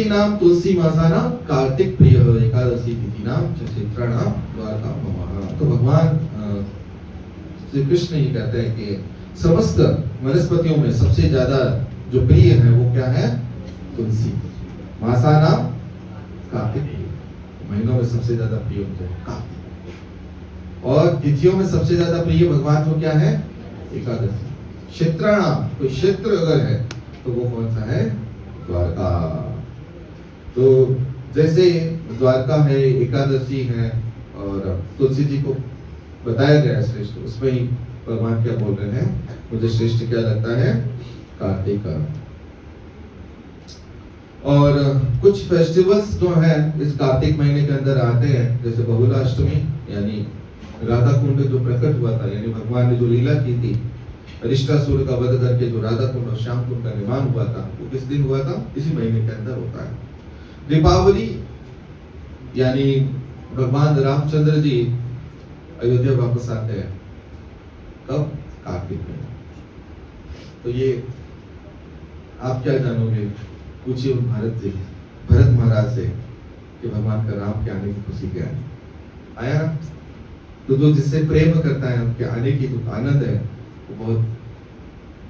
नाम तुलसी मासा नाम कार्तिक प्रिय एकादशी तिथि नाम चित्रा नाम द्वारका महा। तो भगवान श्री कृष्ण ही कहते हैं कि समस्त वनस्पतियों में सबसे ज्यादा जो प्रिय है वो क्या है? तुलसी। मासा नाम कार्तिक, महीनों में सबसे ज्यादा प्रिय होता है कार्तिक। और तिथियों में सबसे ज्यादा प्रिय भगवान को क्या है? एकादशी। क्षेत्राणाम, कोई क्षेत्र अगर है तो वो कौन सा है? द्वारका। तो जैसे द्वारका है, एकादशी है और तुलसी जी को बताया गया श्रेष्ठ, उसमें ही भगवान क्या बोल रहे हैं? मुझे श्रेष्ठ क्या लगता है? कार्तिक। और कुछ फेस्टिवल्स जो है इस कार्तिक महीने के अंदर आते हैं, जैसे बहुलाष्टमी यानी राधा कुंड जो प्रकट हुआ था, यानी भगवान ने जो लीला की थी अरिष्टासुर का वध करके जो राधा कुंड और श्याम कुंड का निर्माण हुआ था, वो किस दिन हुआ था? इसी महीने के अंदर होता है। दीपावली यानी भगवान रामचंद्र जी अयोध्या वापस आते हैं, कब? कार्तिक में। तो ये आप क्या जानोगे? पूछिए भरत महाराज से कि भगवान का राम के आने की खुशी क्या है? आया ना? तो जो जिससे प्रेम करता है उनके आने की जो आनंद है वो बहुत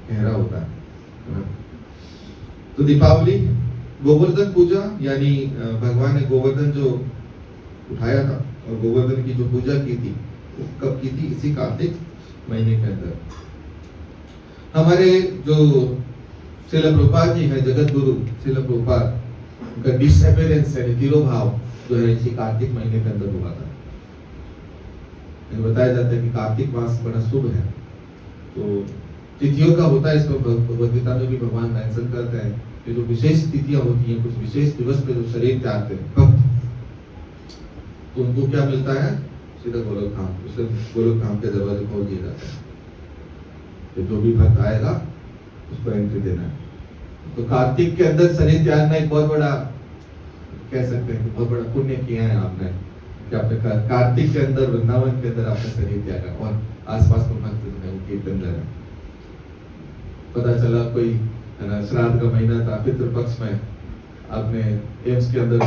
गहरा होता है। तो दीपावली, गोवर्धन पूजा यानी भगवान ने गोवर्धन जो उठाया था और गोवर्धन की जो पूजा की थी वो कब की थी? इसी कार्तिक महीने के अंदर। हमारे जो श्रील प्रभुपाद जी है, जगत गुरु श्रील प्रभुपाद, उनका डिसअपियरेंस है, तिरोभाव जो है इसी कार्तिक महीने के अंदर हुआ था। बताया जाता है कि कार्तिक मास बड़ा शुभ है। तो तिथियों का होता है, इसमें भगवद गीता में भी भगवान मेंशन करते हैं कि जो विशेष तिथियां होती हैं, कुछ विशेष दिवस पे जो शरीर त्यागते हैं भक्त, तो उनको क्या मिलता है? सीधा गोलोक धाम, उससे गोलोक धाम के दरवाजे खोल दिए जाते हैं। तो जो भी भक्त आएगा उसको एंट्री देना है। तो कार्तिक के अंदर शरीर त्यागना एक बहुत बड़ा, कह सकते हैं कि बहुत बड़ा पुण्य किया है आपने, कि आपने कार्तिक के अंदर, वृंदावन के अंदर आपने शरीर त्यागा और आसपास में भक्त जो है वो कीर्तन कर रहे हैं। पता चला कोई है ना, श्राद्ध का महीना था, पितृपक्ष में आपने एम्स के अंदर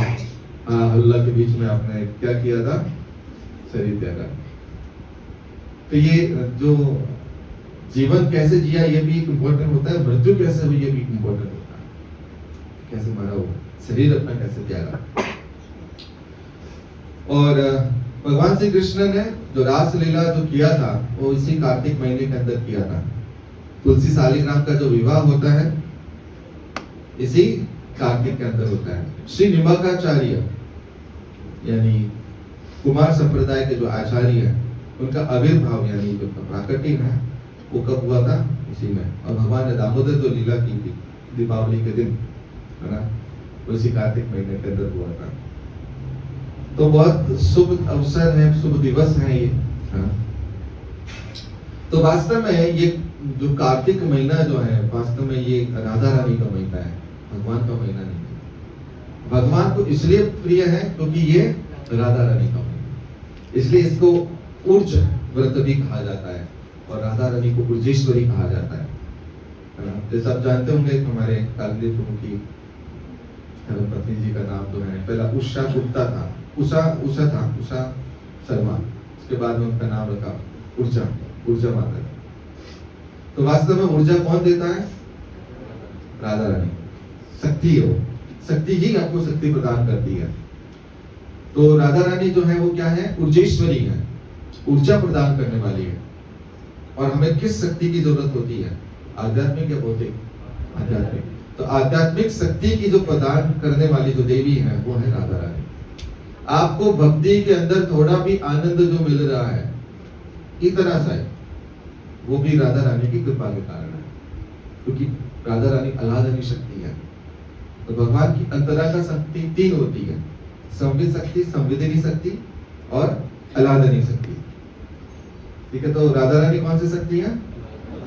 हल्ला के बीच में आपने क्या किया था? शरीर त्यागा। तो ये जो जीवन कैसे जिया ये भी इम्पोर्टेंट होता है, मृत्यु कैसे हुई ये भी इम्पोर्टेंट होता है, कैसे मरा हो, शरीर अपना कैसे त्यागा। और भगवान श्री कृष्ण ने जो रास लीला जो किया था वो इसी कार्तिक महीने के अंदर किया था। तुलसी शालिग्राम का जो विवाह होता है इसी कार्तिक के अंदर होता है। श्री निम्बाकाचार्य यानी कुमार संप्रदाय के जो आचार्य हैं, उनका आविर्भाव यानी जो प्राकट्य है वो कब हुआ था? इसी में। और भगवान ने दामोदर जो लीला की थी दीपावली के दिन, है ना, उसी कार्तिक महीने के अंदर हुआ था। तो बहुत शुभ अवसर है, शुभ दिवस है ये। तो वास्तव में ये जो कार्तिक महीना जो है, वास्तव में ये राधा रानी का महीना है, भगवान का महीना नहीं है। भगवान को इसलिए प्रिय है क्योंकि ये राधा रानी का महीना, इसलिए इसको ऊर्ज व्रत भी कहा जाता है और राधा रानी को ऊर्जेश्वरी कहा जाता है ना। जैसे आप जानते होंगे हमारे कालदेव प्रभु की पत्नी जी का नाम जो है, पहला उषा गुप्ता था, उषा शर्मा, उसके बाद में उनका नाम रखा ऊर्जा माता। तो वास्तव में ऊर्जा कौन देता है? राधा रानी। शक्ति हो, शक्ति ही आपको शक्ति प्रदान करती है। तो राधा रानी जो है वो क्या है? ऊर्जेश्वरी है, ऊर्जा प्रदान करने वाली है। और हमें किस शक्ति की जरूरत होती है? आध्यात्मिक या भौतिक? आध्यात्मिक। तो आध्यात्मिक शक्ति की जो प्रदान करने वाली जो देवी है वो है राधा रानी। आपको भक्ति के अंदर थोड़ा भी आनंद जो मिल रहा है इतना सा है, वो भी राधा रानी की कृपा के कारण है, क्योंकि राधा रानी अलादनी शक्ति है। तो भगवान की अंतरा का शक्ति तीन होती है, संविद शक्ति, संवेदनी शक्ति और अलादनी शक्ति। ठीक है, तो राधा रानी कौन सी शक्ति है?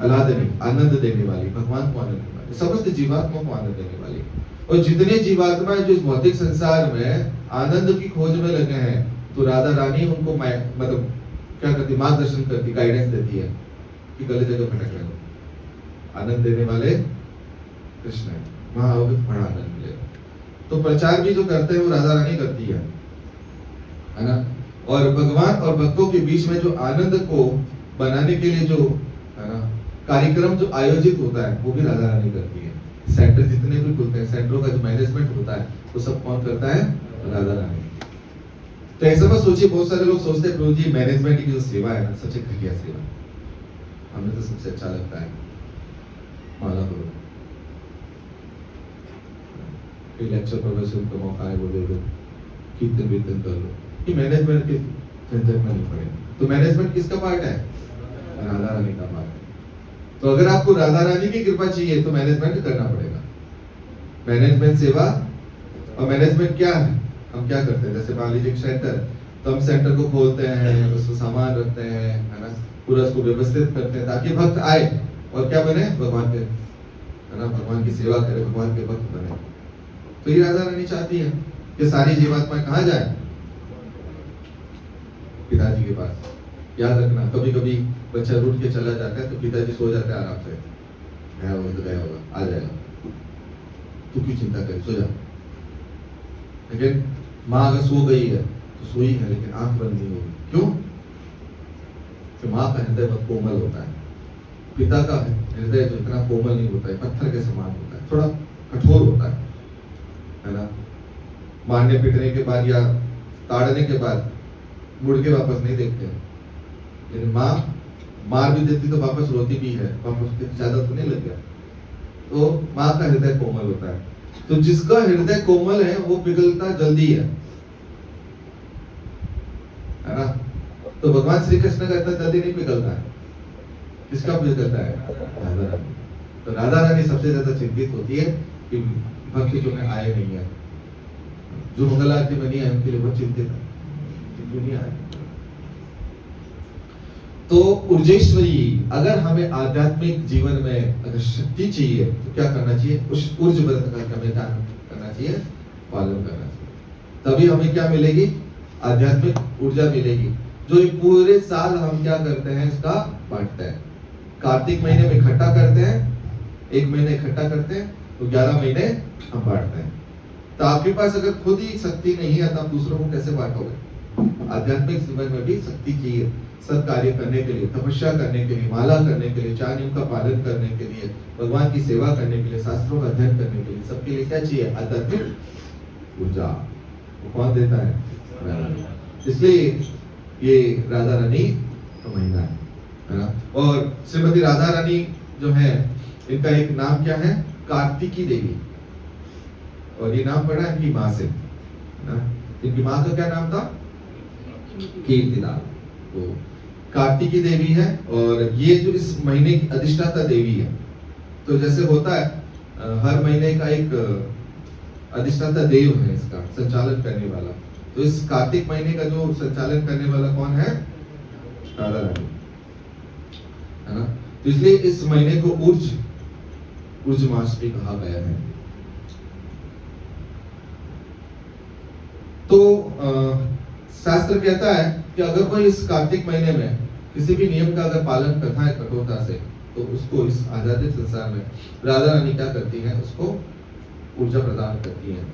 अलादनी, आनंद देने वाली, भगवान को आनंद देने वाली, समस्त जीवात्मा को आनंद देने वाली। और जितने जीवात्मा जो इस भौतिक संसार में आनंद की खोज में लगे हैं, तो राधा रानी उनको मतलब क्या करती? मार्गदर्शन करती, गाइडेंस देती है कि गलत जगह भटक रहे हो। आनंद देने वाले कृष्ण है, वहां आओगे तो बड़ा आनंद मिलेगा। तो प्रचार भी जो करते हैं वो राधा रानी करती है ना। और भगवान और भक्तों के बीच में जो आनंद को बनाने के लिए जो है ना कार्यक्रम जो आयोजित होता है वो भी राधा रानी करती है। सेंटर जितने भी खुलते हैं, सेंटरों का जो मैनेजमेंट होता है वो सब कौन करता है? राधा रानी। तो ऐसा मत सोचिए, बहुत सारे लोग सोचते हैं प्रभु जी मैनेजमेंट की जो सेवा है ना सबसे घटिया सेवा, हमें तो सबसे अच्छा लगता है माला करो, कोई लेक्चर प्रोफेसर का मौका है वो दे दो, कीर्तन वीर्तन कर लो, ये मैनेजमेंट के झंझट में नहीं पड़े। तो मैनेजमेंट किसका पार्ट है? राधा रानी का पार्ट है। तो अगर आपको राधा रानी की कृपा चाहिए तो मैनेजमेंट करना पड़ेगा। मैनेजमेंट सेवा, और मैनेजमेंट क्या है? हम क्या करते हैं, जैसे मान लीजिए सेंटर, तो हम सेंटर को खोलते हैं, उसको सामान रखते हैं, है ना, पूरा उसको व्यवस्थित करते हैं ताकि भक्त आए और क्या बने? भगवान के, है ना, भगवान की सेवा करे, भगवान के भक्त बने। तो ये राधा रानी चाहती है कि सारी जीवात्माएं कहाँ जाए? पिताजी के पास। याद रखना, कभी कभी बच्चा रूठ के चला जाता है तो पिताजी सो जाते हैं आराम से, गया होगा तो गया होगा, आ जाएगा, तू क्यों चिंता करे, सो जा। लेकिन माँ अगर सो गई है तो सोई है लेकिन आंख बंद नहीं होगी। क्यों? कि माँ का हृदय बहुत कोमल होता है, पिता का हृदय जो इतना कोमल नहीं होता है, पत्थर के समान होता है, थोड़ा कठोर होता है ना। मारने पीटने के बाद या ताड़ने के बाद मुड़ के वापस नहीं देखते हैं, लेकिन माँ मार भी देती तो वापस रोती भी है, वापस ज्यादा तो नहीं लग गया। तो माँ का हृदय कोमल होता है। तो जिसका हृदय कोमल है वो पिघलता जल्दी है ना। तो भगवान श्री कृष्ण का इतना जल्दी नहीं पिघलता है, किसका पिघलता है? राधा रानी। तो राधा रानी सबसे ज्यादा चिंतित होती है कि भक्त जो है आए नहीं है, जो मंगल आरती में नहीं है उनके लिए बहुत चिंतित है, क्यों नहीं आए। तो ऊर्जेश्वरी, अगर हमें आध्यात्मिक जीवन में अगर शक्ति चाहिए तो क्या करना चाहिए? उस ऊर्ज व्रत का हमें क्या करना चाहिए? पालन करना चाहिए। तभी हमें क्या मिलेगी? आध्यात्मिक ऊर्जा मिलेगी, जो ये पूरे साल हम क्या करते हैं इसका बांटते हैं। कार्तिक महीने में इकट्ठा करते हैं, एक महीने इकट्ठा करते हैं, तो 11 महीने हम बांटते हैं। तो आपके पास अगर खुद ही शक्ति नहीं है तो आप दूसरों को कैसे बांटोगे? आध्यात्मिक जीवन में भी शक्ति चाहिए, सब कार्य करने के लिए, तपस्या करने के लिए, माला करने के लिए, 4 नियम का पालन करने के लिए, भगवान की सेवा करने के लिए, शास्त्रों का अध्ययन करने के लिए, सबके लिए क्या चाहिए? आध्यात्मिक ऊर्जा। वो कौन देता है? इसलिए ये राधा रानी का महीना है ना। और श्रीमती राधा रानी जो है, इनका एक नाम क्या है? कार्तिकी देवी। और ये नाम पड़ा इनकी माँ से ना। इनकी माँ का क्या नाम था? कीर्तिदा। तो कार्तिकी देवी है, और ये जो इस महीने की अधिष्ठाता देवी है। तो जैसे होता है हर महीने का एक अधिष्ठाता देव है, इसका संचालन करने वाला। तो इस कार्तिक महीने का जो संचालन करने वाला कौन है? राधा रानी, है ना। तो इसलिए इस महीने को ऊर्ज मास भी कहा गया है। तो शास्त्र कहता है कि अगर कोई इस कार्तिक महीने में किसी भी नियम का अगर पालन करता है कठोरता से, तो उसको इस आजादी संसार में राधा रानी क्या करती है? उसको ऊर्जा प्रदान करती है,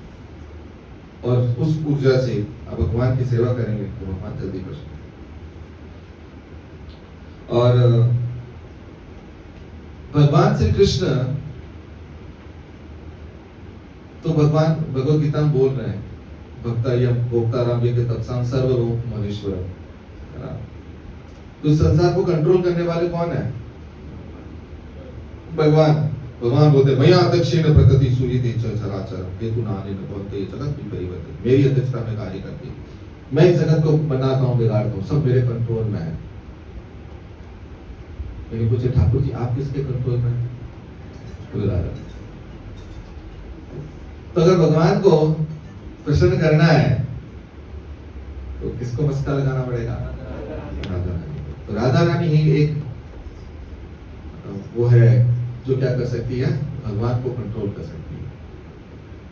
और उस ऊर्जा से अब भगवान की सेवा करेंगे तो भगवान जल्दी प्रसन्न। और भगवान श्री कृष्ण तो भगवान भगवद गीता में बोल रहे हैं, भक्तायम भोक्ताराम ये तत्सम सर्वलोक महेश्वरम, है ना। तो संसार को कंट्रोल करने वाले कौन है? भगवान। भगवान बोलते मैं अध्यक्षेण प्रकृति सूर्य चराचर हेतु नाने नभवते जगत भी परिवर्तित। मेरी अध्यक्षता में कार्य करती है, मैं इस जगत को बनाता हूँ, बिगाड़ता हूँ, सब मेरे कंट्रोल में है। लेकिन पूछे ठाकुर जी आप किसके कंट्रोल में है? तो अगर भगवान को प्रसन्न करना है तो किसको मस्का लगाना पड़ेगा? राधा रानी। तो राधा रानी ही एक वो है जो क्या कर सकती है? भगवान को कंट्रोल कर सकती है।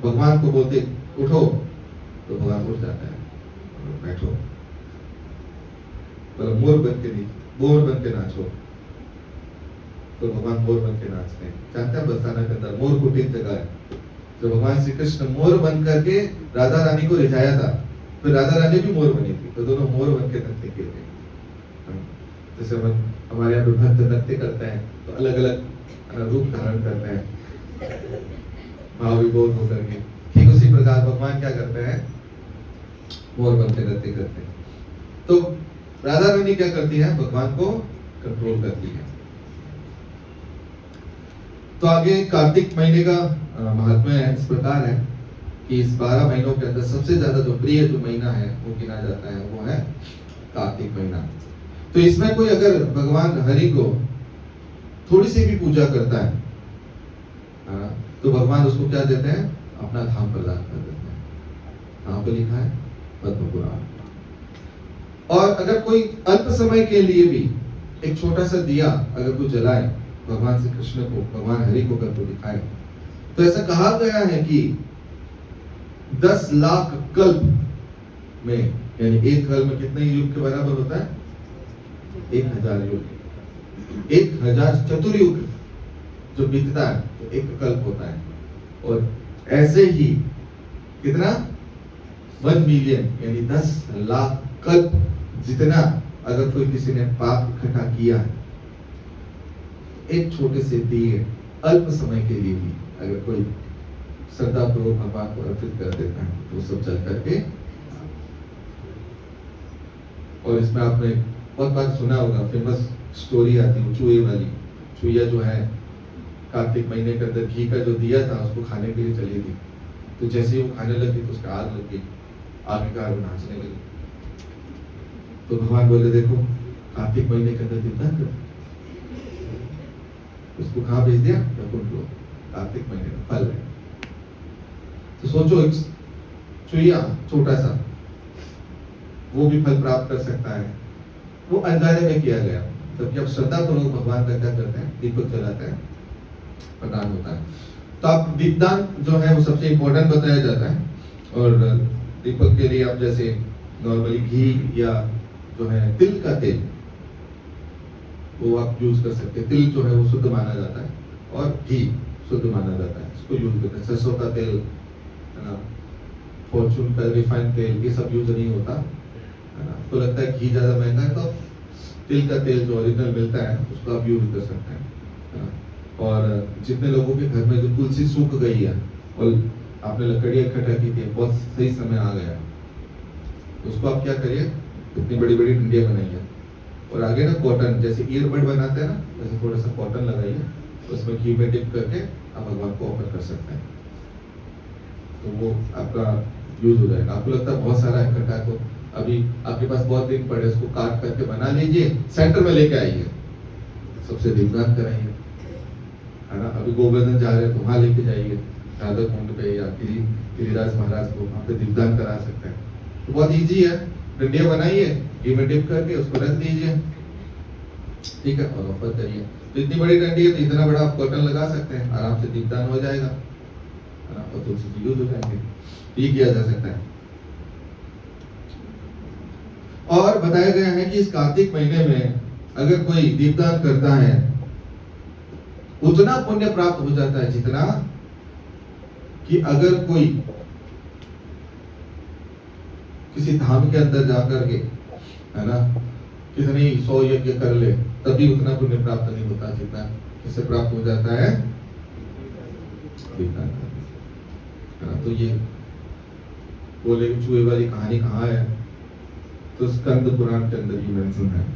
भगवान को बोलते उठो तो भगवान उठ जाता है, बैठो, मतलब मोर बन के नाचो तो भगवान मोर बन के नाचते हैं। जानते हैं बरसाना के अंदर मोर कुटीर जगह है, जो भगवान श्री कृष्ण मोर बन करके राधा रानी को रिझाया था, फिर राधा रानी भी मोर बनी थी, तो दोनों मोर बन के नृत्य किए थे। जैसे हमारे यहाँ भक्त नृत्य करते हैं तो अलग अलग रूप धारण करते हैं भाव विभोर होकर के, ठीक उसी प्रकार भगवान क्या करते हैं, मोर बन के नृत्य करते हैं। तो राधा रानी क्या करती है, भगवान को कंट्रोल करती है। तो आगे कार्तिक महीने का महात्म्य है इस प्रकार है कि इस 12 महीनों के अंदर सबसे ज्यादा जो प्रिय जो महीना है वो गिना जाता है, वो है कार्तिक महीना। तो इसमें कोई अगर भगवान हरि को थोड़ी सी भी पूजा करता है तो भगवान उसको क्या देते हैं, अपना धाम प्रदान कर देते हैं। कहाँ पे लिखा है, पद्म पुराण। और अगर कोई अल्प समय के लिए भी एक छोटा सा दिया अगर कोई जलाए भगवान श्री कृष्ण को, भगवान हरि को अगर कोई दिखाए, तो ऐसा कहा गया है कि 10 लाख कल्प में, यानी एक कल्प में कितने युग के बराबर होता है, 1000 युग, 1000 चतुर्युग जो बीतता है तो एक कल्प होता है। और ऐसे ही कितना 1 मिलियन यानी 10 लाख कल्प जितना अगर कोई किसी ने पाप इकट्ठा किया है, एक छोटे से दिए अल्प समय के लिए भी अगर कोई श्रद्धा पूर्वक भगवान को अर्पित कर देता है तो सब चल करके। और इसमें आपने बहुत बार सुना होगा, फेमस स्टोरी आती है चूहे वाली। चूहिया जो है कार्तिक महीने के अंदर घी का जो दिया था उसको खाने के लिए चली थी, तो जैसे ही वो खाने लगी तो उसका आग लग गई, आग के कारण नाचने लगी। तो भगवान बोले देखो कार्तिक महीने के अंदर कितना कर, उसको कहाँ भेज दिया, कार्तिक महीने का फल है। तो सोचो एक चूहिया छोटा सा वो भी फल प्राप्त कर सकता है, वो अंजाने में किया गया। जबकि अब श्रद्धा पूर्वक भगवान का क्या करते हैं, दीपक जलाते हैं, प्रदान होता है। तो आप दीपदान जो है वो सबसे इम्पोर्टेंट बताया जाता है। और दीपक के लिए आप जैसे नॉर्मली घी या जो है तिल का तेल वो आप यूज कर सकते हैं। तिल जो है वो शुद्ध माना जाता है और घी शुद्ध माना जाता है, इसको यूज करते हैं। सरसों का तेल है ना, फॉर्चून का रिफाइंड तेल, ये सब यूज नहीं होता है ना। आपको लगता है घी ज्यादा महंगा है तो तिल का तेल जो ओरिजिनल मिलता है उसको आप यूज कर सकते हैं है ना। और जितने लोगों के घर में जो तुलसी सूख गई है और आपने लकड़ियाँ इकट्ठा की थी, बहुत सही समय आ गया, उसको आप क्या करिए, इतनी बड़ी बड़ी डंडियाँ बनाइए और आगे ना कॉटन जैसे ईयरबड बनाते हैं ना, वैसे थोड़ा सा कॉटन लगाइए, उसमें घी में डिप करके आप भगवान को ऑफर कर सकते हैं, तो वो आपका यूज हो जाएगा। आपको लगता है बहुत सारा इकट्ठा, तो अभी आपके पास बहुत दिन पड़े, उसको काट करके बना लीजिए, सेंटर में लेके आइए, सबसे दीपदान कराइए है ना। अभी गोवर्धन जा रहे हैं तो वहाँ लेके जाइए, राधा कुंड पे या गिरिराज महाराज को वहाँ पे दीपदान करा सकते हैं। तो बहुत इजी है, डंडिया बनाइए, घी में डिप करके उसको रख दीजिए, ठीक है, और ऑफर करिए। तो इतनी बड़ी डंडी है तो इतना बड़ा आप कॉटन लगा सकते हैं, आराम से दीपदान हो जाएगा और तुलसी यूज हो जाएंगे, ये किया जा सकता है। और बताया गया है कि इस कार्तिक महीने में अगर कोई दीपदान करता है उतना पुण्य प्राप्त हो जाता है जितना कि अगर कोई किसी धाम के अंदर जाकर के है ना कितने 100 यज्ञ कर ले तब भी उतना पुण्य प्राप्त नहीं होता जितना किससे प्राप्त हो जाता है दीपदान करने से। तो ये बोले चूहे वाली कहानी कहाँ है, तो स्कंद पुराण के अंदर ये मेंशन है।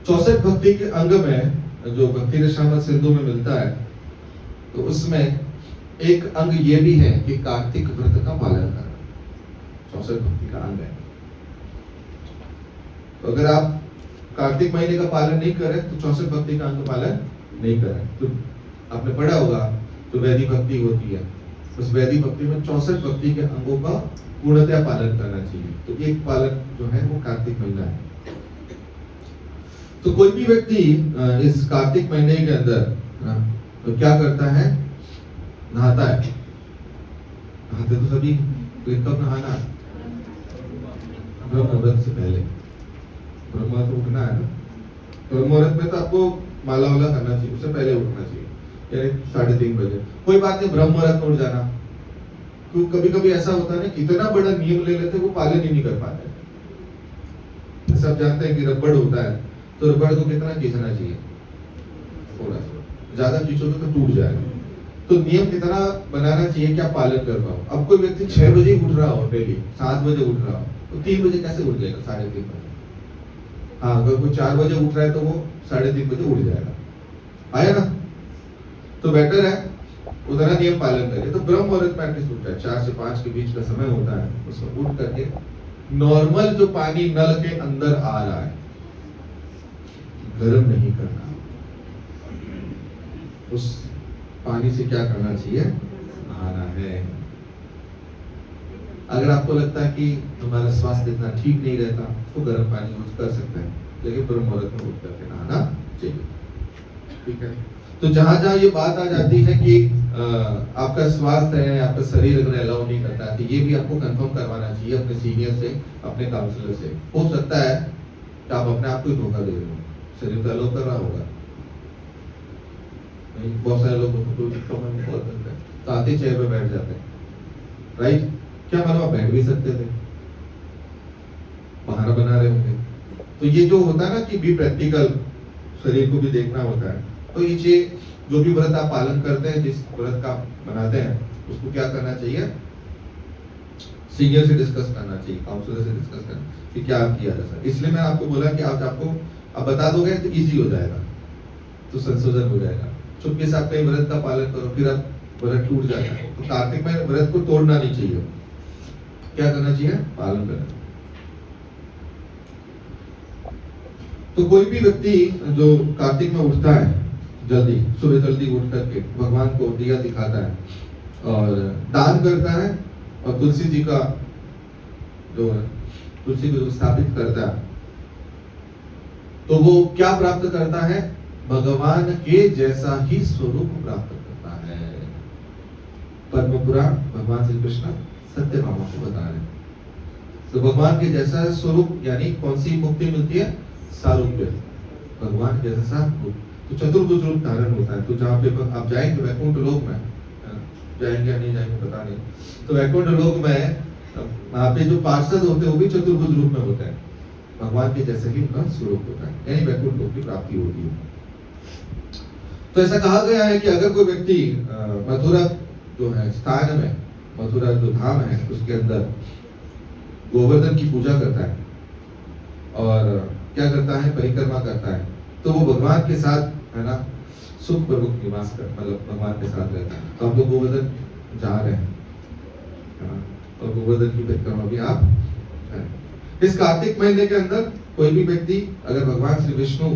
64 भक्ति के अंग में जो भक्ति रसामृत सिंधु में मिलता है, तो उसमें एक अंग ये भी है कि कार्तिक व्रत का पालन करना 64 भक्ति का अंग है। तो अगर आप कार्तिक महीने का पालन नहीं करें तो 64 भक्ति का अंग पालन नहीं करें। तो आपने पढ़ा होगा जो वैदिक भक्ति होती है, उस वैदिक भक्ति में 64 भक्ति के अंगों का पूर्णतया पालन करना चाहिए। तो एक पालन जो है वो कार्तिक महीना है। तो कोई भी व्यक्ति इस कार्तिक महीने के अंदर तो क्या करता है, नहाता है। नहाते तो सभी, तो कब नहाना, ब्रह्म मुहूर्त से पहले। ब्रह्म मुहूर्त उठना है ना, ब्रह्म मुहूर्त में तो आपको माला वाला करना चाहिए, उससे पहले उठना चाहिए। यानी 3:30 बजे। कोई बात नहीं, ब्रह्म मुहूर्त में उठ जाना। तो कभी कभी ऐसा होता है ना, इतना बड़ा नियम ले लेते वो पालन ही नहीं कर पाते। सब जानते हैं कि रबड़ होता है, तो रबड़ को कितना खींचना चाहिए, थोड़ा सा, ज्यादा खींचोगे तो टूट जाएगा। तो नियम कितना बनाना चाहिए कि आप पालन कर पाओ। अब कोई व्यक्ति 6 बजे उठ रहा हो, डेली 7 बजे उठ रहा हो, तो 3 बजे कैसे उठ जाएगा? 3:30 बजे। हाँ, अगर कोई 4 बजे उठ रहा है तो वो 3:30 बजे उठ जाएगा। आया ना? तो बेटर है उतना नियम पालन करिए। तो ब्रह्म मुहूर्त में एटलीस्ट उठा है, 4 से 5 के बीच का समय होता है, उसमें उठ करके नॉर्मल जो पानी नल के अंदर आ रहा है, गर्म नहीं करना, उस पानी से क्या करना चाहिए? नहाना है। अगर आपको लगता है कि हमारा स्वास्थ्य इतना ठीक नहीं रहता तो गर्म पानी यूज कर सकते हैं, लेकिन ब्रह्म मुहूर्त में उठ करके नहाना चाहिए। ठीक है। तो जहां जहां ये बात आ जाती है कि आपका स्वास्थ्य है, आपका शरीर अगर अलाउ नहीं करता है, तो ये भी आपको कंफर्म करवाना चाहिए अपने सीनियर से, अपने काउंसलर से। हो सकता है कि आप अपने आप को ही धोखा दे रहे हो, शरीर तो अलाउ कर रहा होगा नहीं। बहुत सारे लोग तो आते चेयर पे बैठ जाते हैं, राइट? क्या मालूम आप बैठ भी सकते थे, बहाना बना रहे होंगे। तो ये जो होता है ना कि बी प्रैक्टिकल, शरीर को भी देखना होता है। तो ये जो भी व्रत आप पालन करते हैं, जिस व्रत का बनाते हैं, उसको क्या करना चाहिए? सीनियर से डिस्कस करना चाहिए, काउंसलर से डिस्कस करना कि क्या किया जा सकता है। इसलिए मैं आपको बोला कि आज आपको आप बता दोगे तो इजी हो जाएगा, तो संशोधन हो जाएगा। चुपके से आप कई व्रत का पालन करो, फिर आप व्रत टूट जाता है। तो कार्तिक में व्रत को तोड़ना नहीं चाहिए। क्या करना चाहिए? पालन करना। तो कोई भी व्यक्ति जो कार्तिक में उठता है, जल्दी सुबह जल्दी उठ करके भगवान को दिया दिखाता है और दान करता है, और तुलसी जी का जो तुलसी को जो स्थापित करता है, तो वो क्या प्राप्त करता है? भगवान के जैसा ही स्वरूप प्राप्त करता है। पद्म पुराण भगवान श्री कृष्ण सत्यभामा को बता रहे हैं। तो भगवान के जैसा स्वरूप यानी कौन सी मुक्ति मिलती है? सारूप्य, भगवान के जैसा रूप। तो चतुर्भुज रूप धारण होता है। तो जहाँ पे आप जाएंगे वैकुंठ लोक में, जाएंगे या नहीं जाएंगे पता नहीं, तो वैकुंठ लोक में वहाँ पे जो पार्षद होते हैं वो भी चतुर्भुज रूप में होते हैं। भगवान के जैसे ही उनका स्वरूप होता है, यानी वैकुंठ लोक की प्राप्ति होती है। तो ऐसा कहा गया है कि अगर कोई व्यक्ति मथुरा जो है स्थान में, मथुरा जो धाम है उसके अंदर गोवर्धन की पूजा करता है और क्या करता है? परिक्रमा करता है, तो वो भगवान के साथ, है ना, सुख पूर्वक निवास कर, मतलब भगवान के साथ रहता है। तो आप लोग गोवर्धन जा रहे हैं, है ना, और गोवर्धन की परिक्रमा भी आप करें। इस कार्तिक महीने के अंदर कोई भी व्यक्ति अगर भगवान श्री विष्णु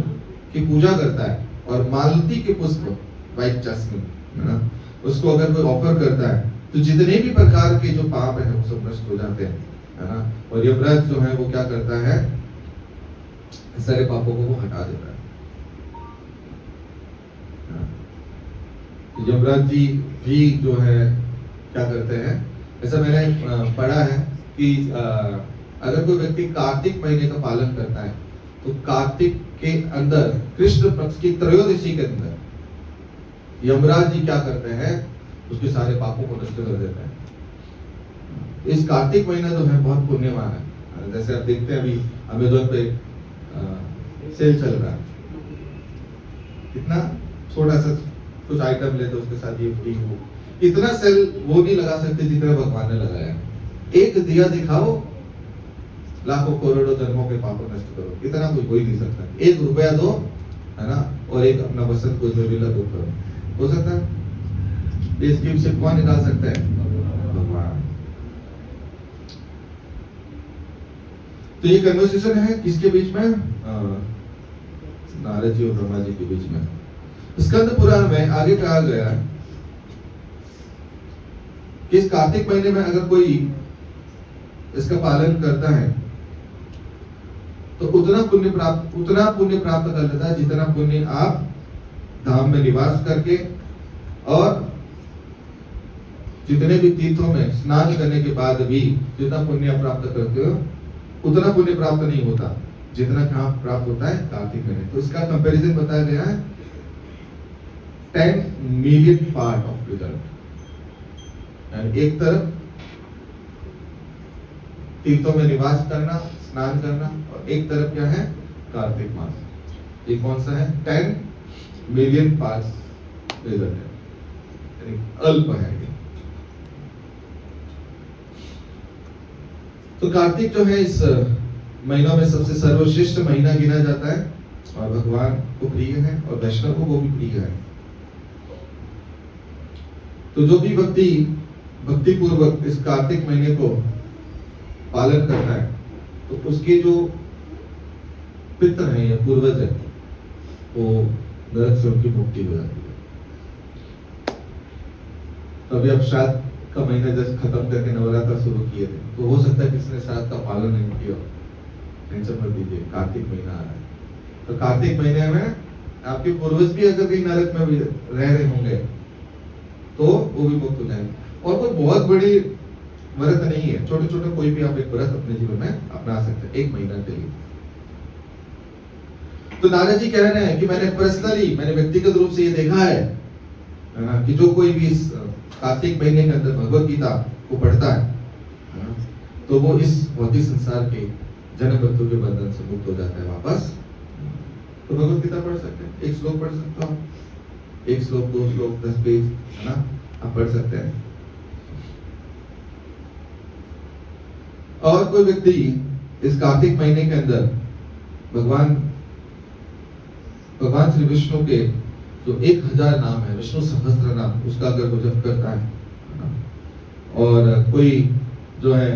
की पूजा करता है और मालती के पुष्प, व्हाइट जैस्मिन, है ना, उसको अगर कोई ऑफर करता है, तो जितने भी प्रकार के जो पाप है वो सब नष्ट हो जाते हैं, है ना। और यमराज जो है वो क्या करता है? सारे पापों को वो हटा देता है। यमराज जी भी जो है क्या करते हैं? ऐसा मैंने पढ़ा है कि अगर कोई व्यक्ति कार्तिक महीने का पालन करता है, तो कार्तिक के अंदर कृष्ण पक्ष की त्रयोदशी के अंदर यमराज जी क्या करते हैं? उसके सारे पापों को नष्ट कर देते हैं। इस कार्तिक महीना जो है बहुत पुण्यवान है। जैसे आप देखते हैं अभी अमेज़न पे सेल चल रहा है, कितना छोटा सा कुछ आइटम ले तो उसके साथ ये फ्री हो। इतना सेल वो नहीं लगा सकते जितना भगवान ने लगाया। एक दिया दिखाओ, लाखों करोड़ों जन्मों के पापों नष्ट करो, इतना कोई हो ही नहीं सकता। 1 रुपया दो, है ना, और एक अपना वसंत को मिला दो करो, हो सकता है? इस गिफ्ट से कौन निकाल सकता है? भगवान। तो ये कन्वर्सेशन है किसके बीच में? नारद जी और ब्रह्मा जी के बीच में। स्कंद पुराण में आगे कहा गया कि इस कार्तिक महीने में अगर कोई इसका पालन करता है तो उतना पुण्य प्राप्त कर लेता है जितना पुण्य आप धाम में निवास करके और जितने भी तीर्थों में स्नान करने के बाद भी जितना पुण्य प्राप्त करते हो उतना पुण्य प्राप्त नहीं होता जितना कहाँ प्राप्त होता है कार्तिक महीने। तो इसका कंपैरिजन बताया गया है 10 मिलियन पार्ट ऑफ रिजल्ट। एक तरफ तीर्थों में निवास करना, स्नान करना, और एक तरफ क्या है, कार्तिक मास। ये कौन सा है? 10 मिलियन पार्ट रिजल्ट है, यानी अल्प है ये। तो कार्तिक जो है इस महीनों में सबसे सर्वश्रेष्ठ महीना गिना जाता है, और भगवान को प्रिय है और वैष्णवों को भी प्रिय है। तो जो भी भक्ति पूर्वक इस कार्तिक महीने को पालन करता है, तो उसके जो पितर हैं या पूर्वज है, वो नरक से उनकी मुक्ति हो जाती है। तो अभी अब श्राद्ध का महीना जस्ट खत्म करके नवरात्र शुरू किए थे, तो हो सकता है किसी ने श्राद्ध का पालन नहीं किया, टेंशन मत लीजिए, कार्तिक महीना आ रहा है। तो कार्तिक महीने में आपके पूर्वज भी अगर कहीं नरक में भी रह रहे होंगे तो वो भी मुक्त हो जाएंगे। और कोई बहुत बड़ी व्रत नहीं है, छोटे छोटे कोई भी आप एक व्रत अपने जीवन में अपना सकते हैं एक महीना के लिए। तो नारद जी कह रहे हैं कि मैंने व्यक्तिगत रूप से ये देखा है कि जो कोई भी इस कार्तिक महीने के अंदर भगवत गीता को पढ़ता है तो वो इस भौतिक संसार के जन्म मृत्यु के बंधन से मुक्त हो जाता है वापस। तो भगवत गीता पढ़ सकते हैं, एक श्लोक पढ़ सकता हूँ, एक श्लोक, 2 श्लोक, 10 पेज, है ना, आप पढ़ सकते हैं। और कोई व्यक्ति इस कार्तिक महीने के अंदर भगवान श्री विष्णु के जो 1000 नाम है, विष्णु सहस्त्र नाम, उसका अगर वो जप करता है, और कोई जो है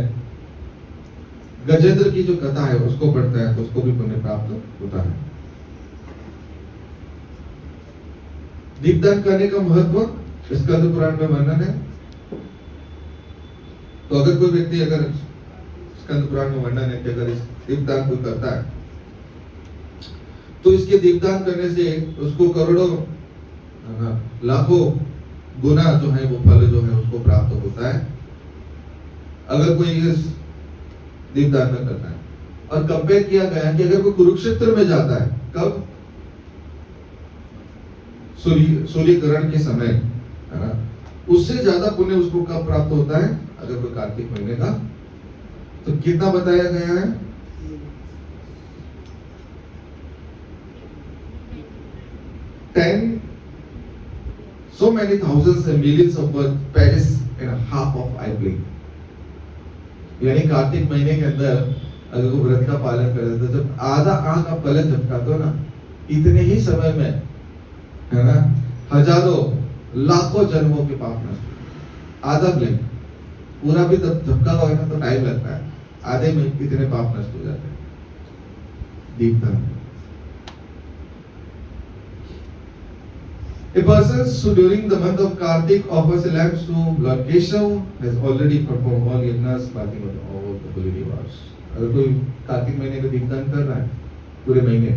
गजेंद्र की जो कथा है उसको पढ़ता है, तो उसको भी पुण्य प्राप्त होता है। दीपदान करने का महत्व स्कंद पुराण में वर्णन है। तो अगर कोई व्यक्ति अगर स्कंद पुराण में वर्णन है कि अगर इस दीपदान कोई करता है तो इसके दीपदान करने से उसको करोड़ों लाखों गुना जो है वो फल जो है उसको प्राप्त होता है, अगर कोई इस दीपदान में करता है। और कंपेयर किया गया है कि अगर कोई कुरुक्षेत्र में जाता है, कब? सूर्यग्रहण के समय, है ना, उससे ज्यादा पुण्य उसको कब प्राप्त होता है? अगर कोई कार्तिक महीने का। तो कितना बताया गया है? 10 so many thousands and millions of birth perish in a half of eye blink। यानी कार्तिक महीने के अंदर अगर वो व्रत का पालन करे तो जब आधा आंख का पलक झपकाते हो ना, इतने ही समय में, है ना, हजारों लाखों जन्मों के पाप नष्ट। आधा ब्लिंक, पूरा भी तब झपका हुआ है ना तो टाइम लगता है, आधे में इतने पाप नष्ट हो जाते हैं। दीपदान। A person who during the month of Kartik offers a lamb to Lord Keshav has already performed all yajnas bathing with all the holy rivers। अगर कोई कार्तिक महीने का दीपदान कर रहा है पूरे महीने,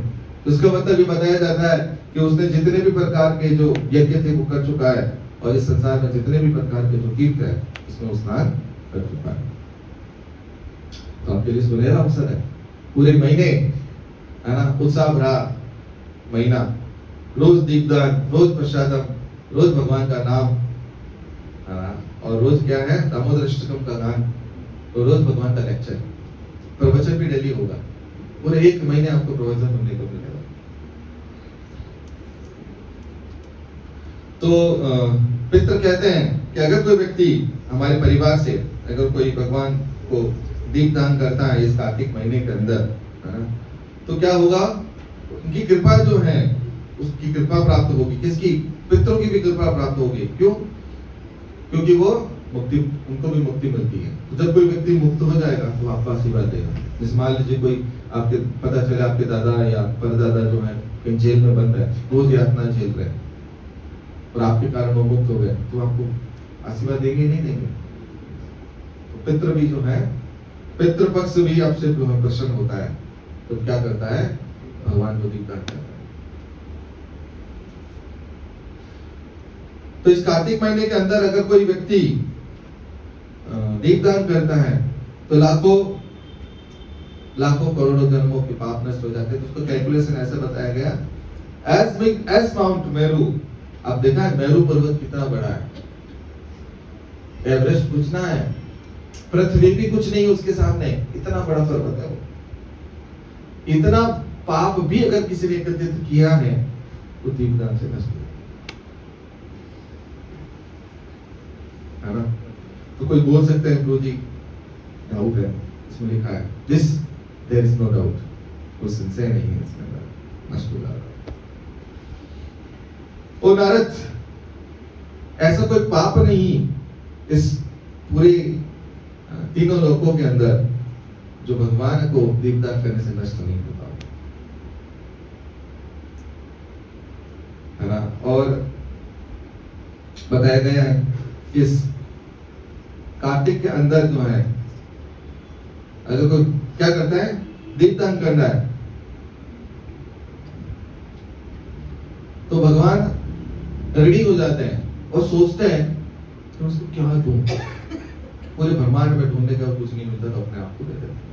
तो उसका मतलब ये बताया जाता है कि उसने जितने भी प्रकार के जो यज्ञ थे वो कर चुका है, और इस संसार में जितने भी प्रकार के जो तीर्थ है उसमें स्नान कर चुका है। तो आपके लिए सुनहरा अवसर है, पूरे महीने, है ना, उत्साह भरा महीना, रोज दीपदान, रोज प्रसादम, रोज भगवान का नाम, और रोज क्या है, दामोदर अष्टकम का गान, तो रोज भगवान का लेक्चर, प्रवचन भी डेली होगा, पूरे एक महीने आपको प्रवचन सुनने को मिलेगा। तो पितर कहते हैं कि अगर कोई व्यक्ति हमारे परिवार से अगर कोई भगवान को दीपदान करता है इस कार्तिक महीने के अंदर, तो क्या होगा, उनकी कृपा जो है उसकी कृपा प्राप्त होगी। किसकी? पितरों की भी कृपा प्राप्त होगी। क्यों? क्योंकि वो मुक्ति, उनको भी मुक्ति मिलती है। तो जब कोई व्यक्ति मुक्त हो जाएगा तो आपको आशीर्वाद देगा। जैसे मान लीजिए कोई आपके पता चले आपके दादा या परदादा जो है कहीं जेल में बंद है, रोज यातना झेल रहे हैं, और आपके कारण वो मुक्त हो गए, तो आपको आशीर्वाद देंगे नहीं देंगे? तो पितृ भी जो है, पितृ पक्ष भी आपसे प्रसन्न होता है, तो क्या करता है, भगवान को दीपदान करता है। तो इस कार्तिक महीने के अंदर अगर कोई व्यक्ति दीपदान करता है तो लाखों करोड़ों जन्मों के पाप नष्ट हो जाते हैं। तो उसको कैलकुलेशन ऐसे बताया गया, as big as Mount Meru आप देखा है मेरू पर्वत कितना बड़ा है, एवरेस्ट कुछ ना है, पृथ्वी भी कुछ नहीं उसके सामने, इतना बड़ा पर्वत है वो। इतना पाप भी अगर किसी ने एकत्रित किया है तो दीपदान से नष्ट है ना। तो कोई बोल सकते हैं प्रभु जी डाउट है, इसमें लिखा है this there is no doubt, वो सिंसियर नहीं है इसमें, नष्ट हो जाएगा। ओ नारद, ऐसा कोई पाप नहीं इस पूरे तीनों लोकों के अंदर जो भगवान को दीपदान करने से नष्ट नहीं होता है ना। और बताया गया है इस कार्तिक के अंदर जो है अगर कोई क्या करता है, दीपदान करना है, तो भगवान रेडी हो जाते हैं और सोचते हैं कि उसको क्या दूं, पूरे ब्रह्मांड में ढूंढने का कुछ नहीं मिलता तो अपने आप को दे देते।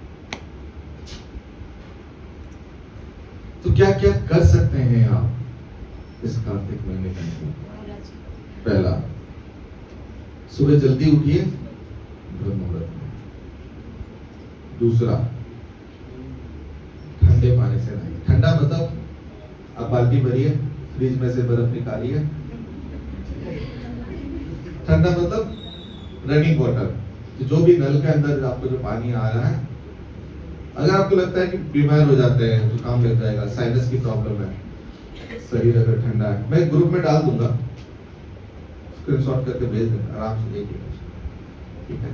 तो क्या क्या कर सकते हैं आप इस कार्तिक महीने के अंदर? पहला, सुबह जल्दी उठिए ब्रह्म मुहूर्त में। दूसरा, ठंडे पानी से नहाइए। ठंडा मतलब आप बाल्टी भरिए, फ्रिज में से बर्फ निकालिए। ठंडा मतलब रनिंग वाटर, तो जो भी नल के अंदर आपको जो पानी आ रहा है, अगर आपको लगता है कि बीमार हो जाते हैं, जुकाम लग जाएगा, साइनस की प्रॉब्लम है, शरीर अगर ठंडा है, मैं ग्रुप में डाल दूंगा, स्क्रीनशॉट करके भेज देना, आराम से देखिए, ठीक है।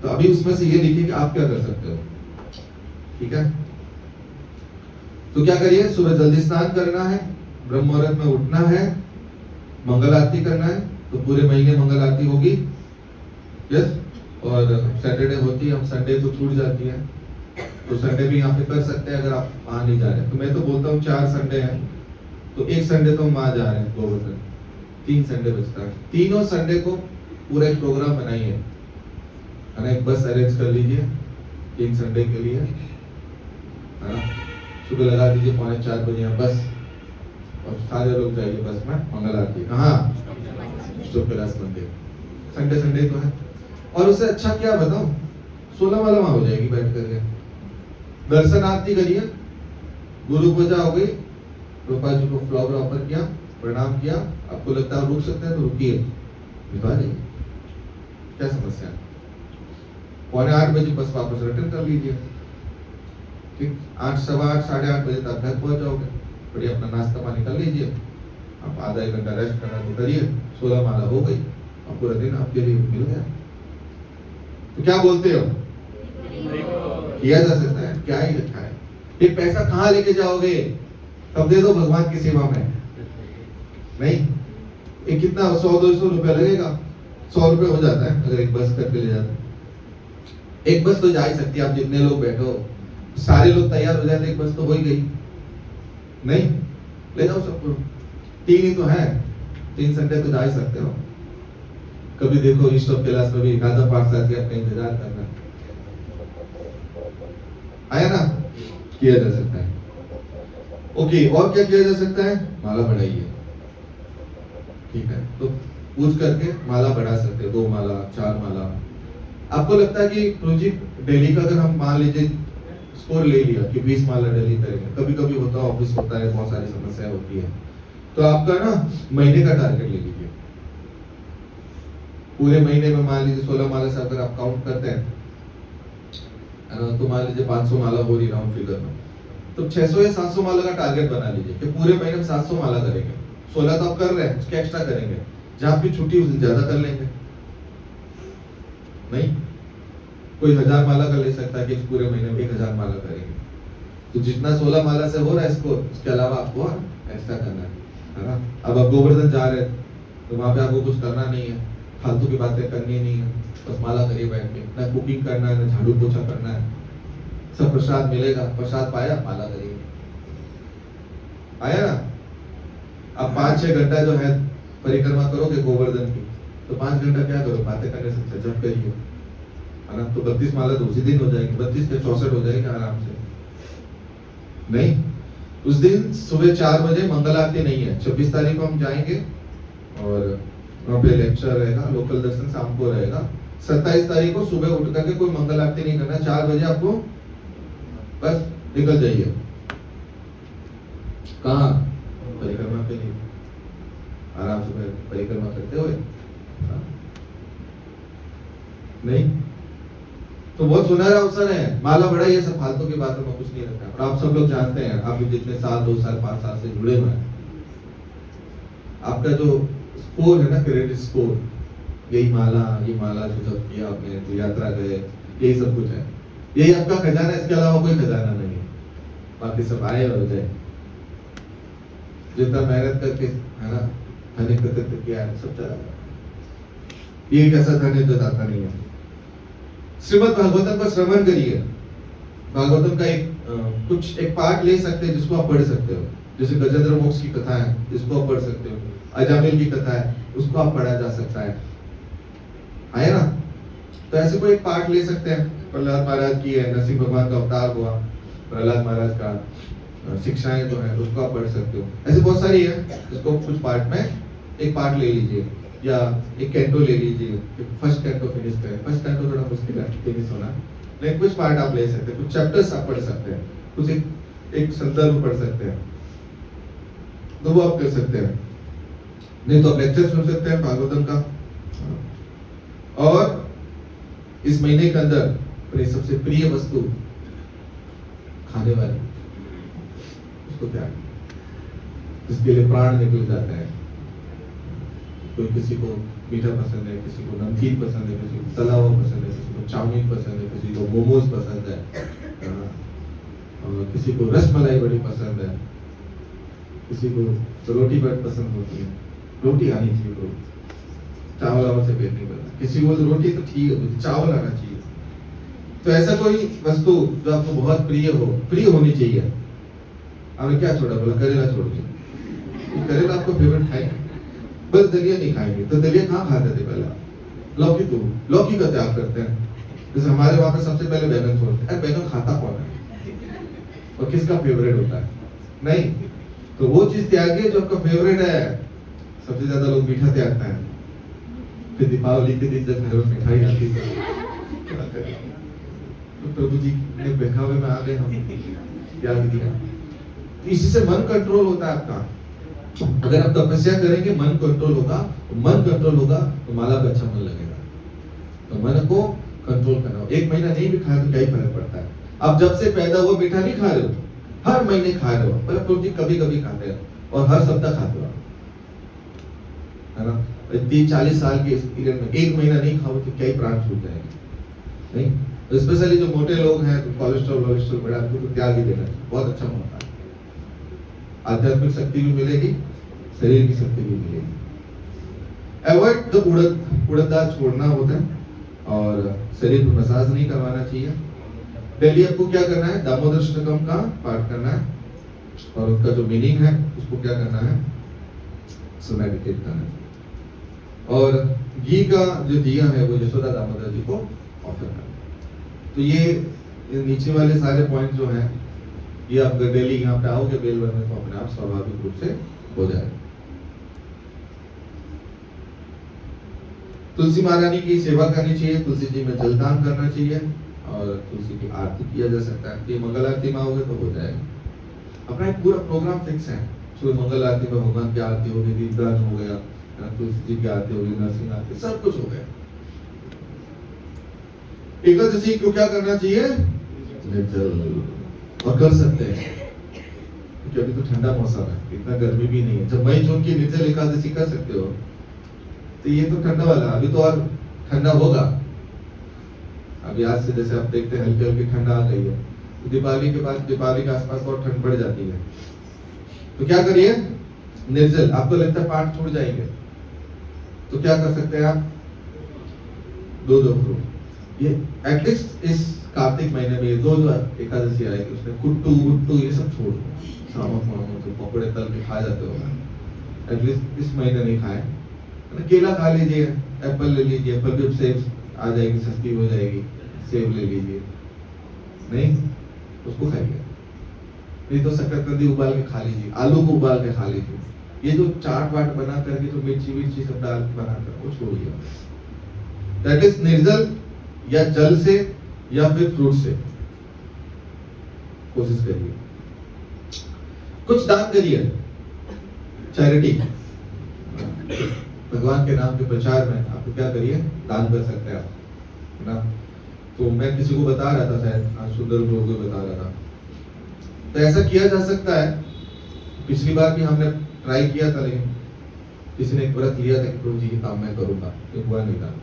तो अभी उसमें से ये लिखिए कि आप क्या कर सकते हो, ठीक है। तो क्या करिए, सुबह जल्दी स्नान करना है, ब्रह्म मुहूर्त में उठना है, मंगल आरती करना है। तो पूरे महीने मंगल आरती होगी, यस। और सैटरडे होती है, हम संडे को छूट जाती है, तो संडे भी यहाँ पे कर सकते हैं अगर आप वहां नहीं जा रहे। तो मैं तो बोलता हूँ 4 संडे हैं, तो एक संडे तो हम वहां जा रहे हैं गोवर्धन, 3 संडे बचता है। तीनों संडे को पूरा एक प्रोग्राम बनाइए, है ना। एक बस अरेंज कर लीजिए 3 संडे के लिए, है ना। सुबह लगा दीजिए 3:45 बजे बस, और सारे लोग जाइए बस में मंगल आरती। कहाँ? कैलाश मंदिर। संडे संडे तो है। और उससे अच्छा क्या बताऊं, 16 माला वहां हो जाएगी बैठ करके। दर्शन आरती करिए, गुरु पूजा हो गई, रूपा जी को फ्लावर ऑफर किया, प्रणाम किया। आपको लगता है रुक सकते हैं तो रुकिए, निभा जाइए, क्या समस्या है। 7:45 बजे बस वापस रिटर्न कर लीजिए, ठीक। 8, सवा 8, 8:30 बजे तक घर पहुंच जाओगे। बढ़िया अपना नाश्ता पानी कर लीजिए, आप आधा 1 घंटा रेस्ट करना तो करिए, 16 माला हो गई और पूरा दिन आपके लिए मिल गया। तो क्या बोलते हो, किया जा सकता है, क्या ही लिखा है। ये पैसा कहाँ लेके जाओगे, तब दे दो भगवान की सेवा में, नहीं। ये कितना 100-200 रुपया लगेगा, 100 रुपये हो जाता है अगर एक बस करके ले जाते। एक बस तो जा ही सकती है, आप जितने लोग बैठो, सारे लोग तैयार हो जाते, एक बस तो हो ही गई, नहीं। ले जाओ सबको, 3 ही तो है, 3 संडे तो जा ही सकते हो। कभी देखो ईस्ट ऑफ कैलाश में भी गाधा पाठ साथ आपका इंतजार करना, आया ना, किया जा सकता है। ओके, और क्या किया जा सकता है, माला बढ़ाइए, ठीक है। तो पूछ करके माला बढ़ा सकते हैं, 2 माला, 4 माला। आपको लगता है कि प्रोजेक्ट डेली का अगर हम मान लीजिए स्कोर ले लिया कि 20 माला डेली करेंगे, कभी कभी होता है, ऑफिस होता है, बहुत सारी समस्याएं होती है, तो आपका ना महीने का टारगेट ले लीजिए। पूरे महीने में मान लीजिए 16 माला से अगर आप काउंट करते हैं, तो मान लीजिए 500 माला हो रही राउंड फिगर में, तो 600 या 700 माला का टारगेट बना लीजिए कि पूरे महीने में 700 माला करेंगे। 16 तो आप कर रहे हैं, उसके एक्स्ट्रा करेंगे, जहां आपकी छुट्टी उस दिन ज्यादा कर लेंगे, नहीं। कोई 1000 माला का ले सकता है कि पूरे महीने में 1000 माला करेंगे, तो जितना 16 माला से हो रहा है इसको, उसके अलावा आपको एक्स्ट्रा करना है ना। अब आप गोवर्धन जा रहे हैं तो वहां पे आपको कुछ करना नहीं है, फालतू की बातें करनी नहीं है, बस माला करिए बैठ के, ना कुकिंग करना है, ना झाड़ू पोछा करना है, सब प्रसाद मिलेगा, प्रसाद पाया, माला करिए, आया ना। अब 5-6 घंटा जो है परिक्रमा करोगे गोवर्धन की, तो 5 घंटा क्या करो, बातें करने से जप करिए, है ना। तो 32 माला तो उसी दिन हो जाएगी, 32 से 64 हो जाएगी आराम से, नहीं। उस दिन सुबह 4 बजे मंगल आरती नहीं है। 26 तारीख को हम जाएंगे और वहाँ पे लेक्चर रहेगा, लोकल दर्शन शाम को रहेगा। 27 तारीख को सुबह उठ करके कोई मंगल आरती नहीं करना, 4 बजे आपको बस निकल जाइए। कहाँ? परिक्रमा के लिए, आराम से परिक्रमा करते हुए। नहीं तो बहुत सुनहरा अवसर है। माला बड़ा ये सब फालतू की बातों में कुछ नहीं रखा। और आप सब लोग जानते हैं, आप जितने साल 2 साल 5 साल से जुड़े हुए हैं, आपका जो स्कोर है ना, क्रेडिट स्कोर, यही माला जो जब किया आपने, तो यात्रा गए, यही सब कुछ है। यही आपका खजाना, इसके अलावा कोई खजाना नहीं है। बाकी सब आए और गए। जितना मेहनत करके है ना धन एकत्रित किया है, सब चला गया। ये एक ऐसा धन है जो दाता नहीं है। श्रीमद् भागवतम का श्रवण करिए। भागवतम का एक पार्ट ले सकते हैं जिसको आप पढ़ सकते हो। जैसे गजेंद्र मोक्ष की कथा है, जिसको आप पढ़ सकते हो। अजामिल की कथा है, उसको आप पढ़ा जा सकता है ना। तो ऐसे कोई एक पार्ट ले सकते हैं। प्रहलाद महाराज की है, नरसिंह भगवान का अवतार हुआ, प्रहलाद महाराज का शिक्षाएं जो है उसको आप पढ़ सकते हो। ऐसे बहुत सारी है, जिसको कुछ पार्ट में एक पार्ट ले लीजिए, या एक कैंटो ले लीजिए। फर्स्ट कैंटो फिनिश करें। फर्स्ट कैंटो थोड़ा मुश्किल है फिनिश होना, लेकिन कुछ पार्ट आप ले सकते हैं, कुछ चैप्टर्स आप पढ़ सकते हैं, कुछ एक संदर्भ पढ़ सकते हैं, तो वो आप कर सकते हैं। नहीं तो आप लेक्चर सुन सकते हैं भागवतम का। और इस महीने के अंदर अपनी सबसे प्रिय वस्तु खाने वाली, उसको त्याग, इसके लिए प्राण निकल जाते हैं। कोई किसी को मीठा पसंद है, किसी को नमकीन पसंद है, किसी को तला हुआ पसंद है, किसी को चाउमीन पसंद है, किसी को मोमोज पसंद है, और किसी को रसमलाई बड़ी पसंद है, किसी को रोटी बड़ी पसंद होती है। रोटी आनी चाहिए, तो चावल वावल से पेट नहीं भरता। किसी को रोटी तो ठीक है, चावल आना चाहिए। तो ऐसा कोई वस्तु जो आपको बहुत प्रिय हो, प्रिय होनी चाहिए। आपने क्या छोड़ा? बोला करेला छोड़ दिया। करेला आपको फेवरेट है, बस दलिया नहीं खाएंगे। तो दलिया कहाँ खाते थे पहले? लौकी, तो लौकी का त्याग करते हैं। जैसे हमारे वहां पे सबसे पहले बैगन छोड़ते हैं। बैगन खाता कौन है और किसका फेवरेट होता है? नहीं, तो वो चीज त्यागिए जो आपका फेवरेट है। सबसे ज्यादा लोग मीठा त्यागता है। फिर दीपावली के दिन जब घर में मिठाई आती है, क्या करें? तो प्रभु जी ने बहकावे में आ गए, हम त्याग दिया। इसी से मन कंट्रोल होता है आपका। अगर आप तपस्या करेंगे, मन कंट्रोल होगा। मन कंट्रोल होगा तो माला पे अच्छा मन लगेगा। तो मन को कंट्रोल करना। 1 महीना नहीं भी खाए तो क्या ही फर्क पड़ता है? आप जब से पैदा हुआ मीठा नहीं खा रहे हो, हर महीने खा रहे हो। मतलब प्रभु जी कभी कभी खाते हैं और हर सप्ताह खाते हो, है ना। 30-40 साल के पीरियड में 1 महीना नहीं खाओ तो क्या ही प्राण छूट जाएगा। नहीं, स्पेशली जो मोटे लोग हैं, तो कोलेस्ट्रॉल बढ़ा तो त्याग ही देना, बहुत अच्छा मौका है। आध्यात्मिक शक्ति भी मिलेगी, शरीर की शक्ति भी मिलेगी। अवॉइड द उड़द छोड़ना होता है, और शरीर को मसाज नहीं करवाना चाहिए। डेली आपको क्या करना है? दामोदर अष्टकम का पाठ करना है, और उसका जो मीनिंग है उसको क्या करना है? सो मेडिटेट करना है। और घी का जो दिया है वो यशोदा दामोदर जी को ऑफर करना है। तो ये नीचे वाले सारे पॉइंट जो हैं, ये आप डेली यहाँ पे आओगे बेलवर में, तो अपने आप स्वाभाविक रूप से हो जाएगा। तुलसी महारानी की सेवा करनी चाहिए, तुलसी जी में जलदान करना चाहिए, और तुलसी की आरती किया जा सकता है। ये मंगल आरती में आओगे तो हो जाएगा। अपना एक पूरा प्रोग्राम फिक्स है। सुबह मंगल आरती में भगवान की आरती होगी, दीपदान हो गया, तुलसी जी की आरती होगी, नरसिंह आरती, सब कुछ हो गया। एकादशी को क्या करना चाहिए? निर्जल। और कर सकते हैं क्योंकि अभी तो ठंडा मौसम है, इतना गर्मी भी नहीं है। जब मई जून की निर्जल एकादशी कर सकते हो, तो ये तो ठंडा वाला, अभी तो और ठंडा होगा। अभी आज से जैसे आप देखते हैं हल्की हल्की ठंडा आ गई है, तो दीपावली के बाद, दीपावली के आसपास और ठंड बढ़ जाती है। तो क्या करिए? निर्जल। आपको लगता है पाठ छूट जाएंगे, तो क्या कर सकते हैं आप? 2 फ्रूट। ये एटलीस्ट इस कार्तिक महीने में 2 एकादशी आएगी, उसमें कुट्टू गुट्टू ये सब छोड़ दो। सामक वामक जो पकौड़े तल के खा जाते हो, एटलीस्ट इस महीने नहीं खाए। केला खा लीजिए, एप्पल ले लीजिए, फल भी सेब आ जाएगी, सस्ती हो जाएगी, सेब ले लीजिए, नहीं उसको खाइए। नहीं तो शकरकंदी उबाल के खा लीजिए, आलू को उबाल के खा लीजिए। ये जो चाट वाट बना करके जो मिर्ची विर्ची सब डाल के बनाकर वो छोड़िए। दैट इज निर्जल या जल से या फिर फ्रूट से कोशिश करिए। कुछ दान करिए, चैरिटी, भगवान के नाम के प्रचार में आप क्या करिए, दान कर सकते हैं आप, है ना। तो मैं किसी को बता रहा था, शायद आज सुंदर लोगों को बता रहा था, तो ऐसा किया जा सकता है। पिछली बार भी हमने ट्राई किया था, लेकिन किसी ने एक व्रत लिया था कि प्रभु जी ये काम मैं करूंगा, ये हुआ नहीं था।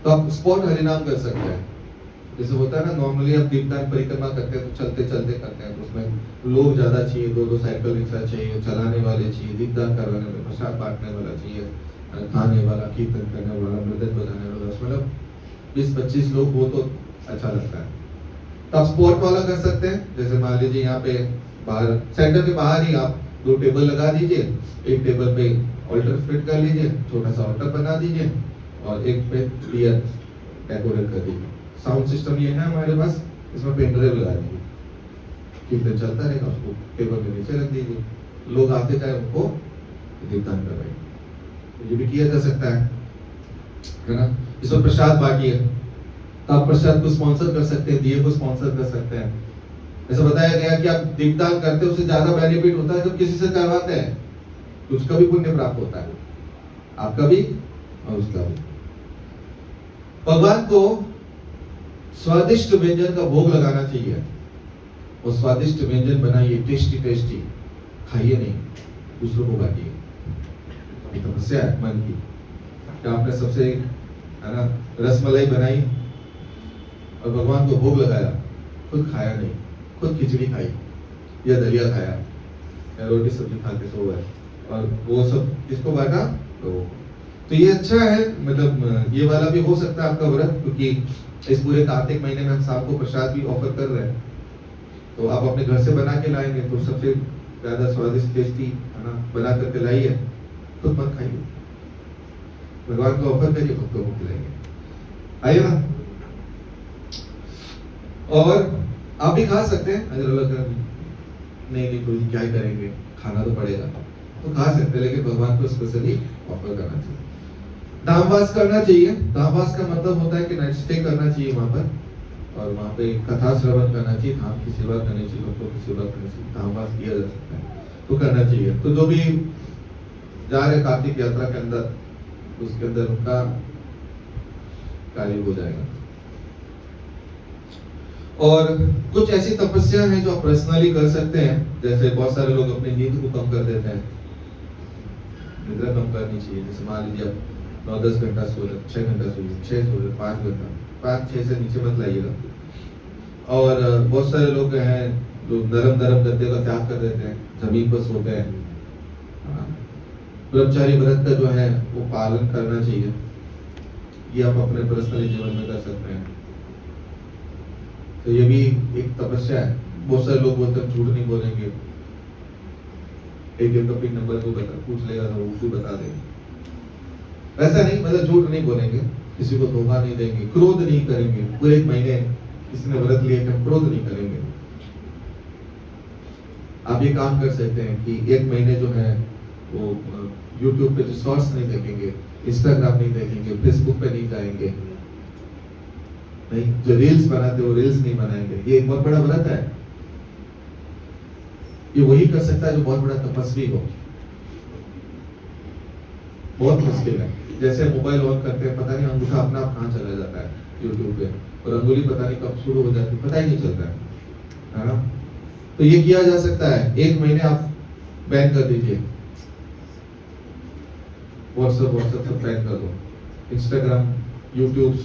तो आप स्पॉट हरिनाम कर सकते हैं। जैसे होता है ना, नॉर्मली आप दीपदान परिक्रमा करते हैं तो चलते चलते करते हैं, तो उसमें लोग ज्यादा चाहिए, दो साइकिल रिक्शा चाहिए, चलाने वाले चाहिए, दीपदान करवाने वाले, प्रसाद बांटने वाला चाहिए, खाने वाला, कीर्तन करने वाला, मृदंग बजाने वाला, मतलब 20-25 लोग हो तो अच्छा लगता है। तो आप स्पॉट वाला कर सकते हैं। जैसे मान लीजिए यहाँ पे बाहर सेंटर के बाहर ही आप 2 टेबल लगा दीजिए, एक टेबल पे ऑल्टर फिट कर लीजिए, छोटा सा ऑल्टर बना दीजिए और एक पे दिया डेकोरेट कर दीजिए। साउंड सिस्टम ये है हमारे पास, इसमें पेनड्राइव लगा दीजिए, कीर्तन चलता रहेगा, उसको टेबल के नीचे रख दीजिए, लोग आते जाए उनको दीपदान करवाइए। ये भी किया जा सकता है ना। इसमें प्रसाद बांटिए, तो आप प्रसाद को स्पॉन्सर कर सकते हैं, दिए को स्पॉन्सर कर सकते हैं। ऐसा बताया गया कि आप दीपदान करते हैं उससे ज्यादा बेनिफिट होता है जब किसी से करवाते हैं, तो उसका भी पुण्य प्राप्त होता है, आपका भी और उसका भी। भगवान को स्वादिष्ट व्यंजन का भोग लगाना चाहिए, और स्वादिष्ट व्यंजन बनाइए, टेस्टी टेस्टी खाइए, नहीं दूसरों को बांटिए। अभी तपस्या है मन की। क्या आपने सबसे, है ना, रसमलाई बनाई और भगवान को भोग लगाया, खुद खाया नहीं, खुद खिचड़ी खाई या दलिया खाया या रोटी सब्जी खा के सो गए, और वो सब किसको बांटा? तो ये अच्छा है, मतलब ये वाला भी हो सकता है आपका व्रत, क्योंकि इस पूरे कार्तिक महीने में हम शाम को प्रसाद भी ऑफर कर रहे हैं। तो आप अपने घर से बना के लाएंगे तो सबसे ज्यादा स्वादिष्ट टेस्टी, है ना, बना करके लाइए, खुद मत खाइए, भगवान को ऑफर करिए, भक्तों को खिलाइए, आइए ना। और आप भी खा सकते हैं, अगर अलग नहीं कोई क्या ही करेंगे, खाना तो पड़ेगा, तो खा सकते हैं, लेकिन भगवान को स्पेशली ऑफर करना चाहिए। धामवास करना चाहिए। धामवास का मतलब होता है कि नाइट स्टे करना चाहिए वहां पर, और वहां पे कथा श्रवण करना चाहिए, धाम की सेवा करनी चाहिए, भक्तों की सेवा करनी चाहिए, धामवास किया जा सकता है, तो करना चाहिए। तो जो भी जा रहे कार्तिक यात्रा के अंदर, उसके अंदर उनका कार्य हो जाएगा। और कुछ ऐसी तपस्या है जो आप पर्सनली कर सकते हैं। जैसे बहुत सारे लोग अपनी नींद को कम कर देते हैं, निद्रा कम करनी चाहिए। जैसे मान लीजिए आप 9-10 घंटा सो रहे, 6 घंटा सोइए, 6 सो रहे, 5 घंटा, 5-6 से नीचे मत लाइएगा। और बहुत सारे लोग हैं जो नरम गद्दे का त्याग कर देते हैं, जमीन पर सोते हैं। ब्रह्मचारी व्रत का जो है वो पालन करना चाहिए। ये आप अपने पर्सनल जीवन में कर सकते हैं। तो ये भी एक तपस्या है। बहुत सारे लोग बोलते हैं झूठ नहीं बोलेंगे, ATM का पिन नंबर को पूछ लेगा तो उसको बता देंगे। ऐसा नहीं, मतलब झूठ नहीं बोलेंगे, किसी को धोखा नहीं देंगे, क्रोध नहीं करेंगे। पूरे 1 महीने किसी ने व्रत लिया कि हम क्रोध नहीं करेंगे। आप ये काम कर सकते हैं कि 1 महीने जो है वो YouTube पे जो शॉर्ट्स नहीं देखेंगे, इंस्टाग्राम नहीं देखेंगे, फेसबुक पे नहीं जाएंगे, नहीं, जो रील्स बनाते वो रील्स नहीं बनाएंगे। ये एक बहुत बड़ा व्रत है। ये वही कर सकता है जो बहुत बड़ा तपस्वी हो। बहुत मुश्किल है। जैसे मोबाइल ऑन करते हैं, पता नहीं अंगूठा अपना आप कहाँ चला जाता है यूट्यूब पे, और अंगुली पता नहीं कब शुरू हो जाती है, पता ही नहीं चलता है ना। तो ये किया जा सकता है। 1 महीने आप बैन कर दीजिए, व्हाट्सएप सब बैन कर दो, इंस्टाग्राम, यूट्यूब,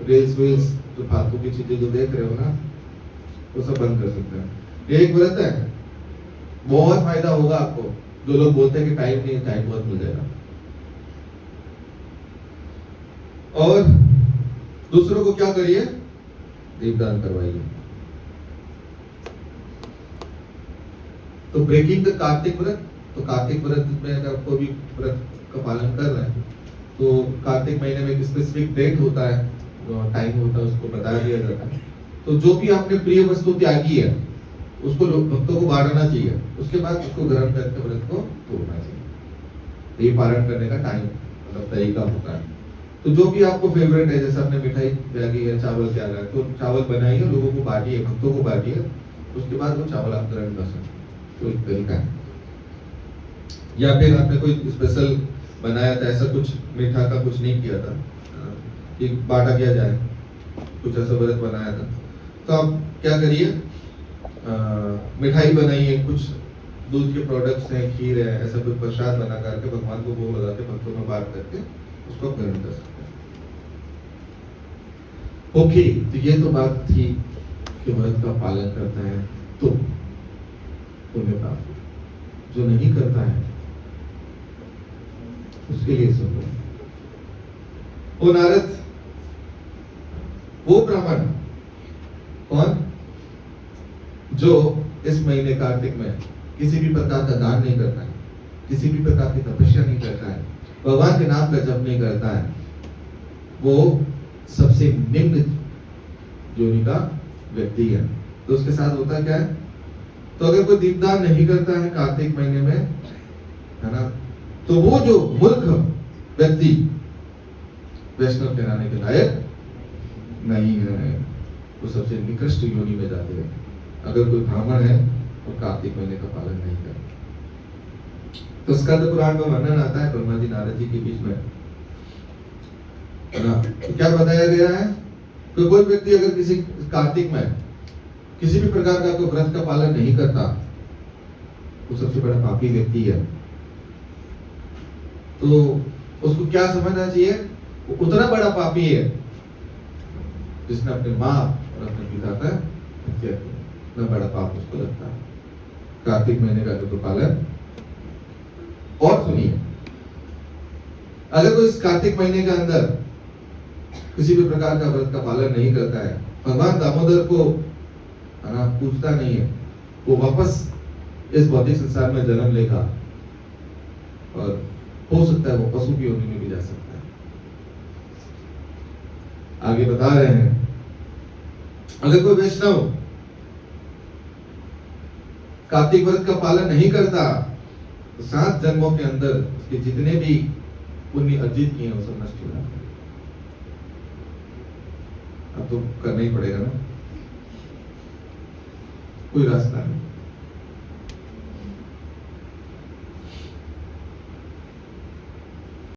रील्स जो फालतू की चीजें जो देख रहे हो ना, वो सब बंद कर सकते हैं। ये एक व्रत है, बहुत फायदा होगा आपको। जो लोग बोलते हैं कि टाइम नहीं है, टाइम बहुत मिल जाएगा। और दूसरों को क्या करिए? दीपदान करवाइए। तो ब्रेकिंग द कार्तिक व्रत। तो कार्तिक व्रत में अगर कोई भी व्रत का पालन कर रहे हैं तो कार्तिक महीने में एक स्पेसिफिक डेट होता है, टाइम होता है, उसको बता दिया जाता है। तो जो भी आपने प्रिय वस्तु त्यागी है, उसको भक्तों को बांटना चाहिए, उसके बाद उसको ग्रहण करके व्रत को तोड़ना चाहिए। तो ये पारण करने का टाइम मतलब तरीका होता है। तो जो भी आपको फेवरेट है, जैसे आपने मिठाई त्यागी है, चावल त्यागा है, तो चावल बनाइए, लोगों को बांटिए, भक्तों को बांटिए, उसके बाद वो चावल आप ग्रहण कर सकते हैं। तो एक तरीका है। या फिर आपने कोई स्पेशल बनाया था, ऐसा कुछ मीठा का कुछ नहीं किया था कि बांटा किया जाए, कुछ ऐसा व्रत बनाया था, तो आप क्या करिए, मिठाई बनाइए, कुछ दूध के प्रोडक्ट्स हैं, खीर है, ऐसा कुछ प्रसाद बना करके भगवान को भोग लगा के भक्तों में बांट करके उसको आप ग्रहण कर सकते हैं। ओके, तो ये तो बात थी कि व्रत का पालन करता है तो पुण्य प्राप्त, जो नहीं करता है उसके लिए सब है। ओ नारद, वो ब्राह्मण कौन जो इस महीने कार्तिक में किसी भी प्रकार का दान नहीं करता है, किसी भी प्रकार की तपस्या नहीं करता है, भगवान के नाम का जप नहीं करता है, वो सबसे निम्न योनि का व्यक्ति है। तो उसके साथ होता क्या है, तो अगर कोई दीपदान नहीं करता है कार्तिक महीने में, है ना, तो वो जो मूर्ख व्यक्ति वैष्णव कहलाने के लायक नहीं है, वो सबसे निकृष्ट योनि में जाते हैं। अगर कोई ब्राह्मण है और कार्तिक महीने का पालन नहीं करता। तो स्कंद पुराण में वर्णन आता है ब्रह्मा जी नारद जी के बीच में, है ना, तो क्या बताया गया है कि कोई व्यक्ति अगर किसी कार्तिक में किसी भी प्रकार का कोई व्रत का पालन नहीं करता, वो सबसे बड़ा पापी व्यक्ति है। तो उसको क्या समझना चाहिए, वो उतना बड़ा पापी है जिसने अपने माँ और अपने पिता का हत्या की, इतना बड़ा पाप उसको लगता है। कार्तिक महीने का तो पालन। और सुनिए, अगर कोई इस कार्तिक महीने के अंदर किसी भी प्रकार का व्रत का पालन नहीं करता है, भगवान दामोदर को, है ना, पूछता नहीं है, वो वापस इस भौतिक संसार में जन्म लेगा और हो सकता है वो पशु की योनि में भी जा सकता है। आगे बता रहे हैं, अगर कोई वैष्णव कार्तिक व्रत का पालन नहीं करता तो 7 जन्मों के अंदर उसके जितने भी पुण्य अर्जित किए हैं वो सब नष्ट हो जाते हैं। अब तो करना ही पड़ेगा ना, कोई रास्ता नहीं।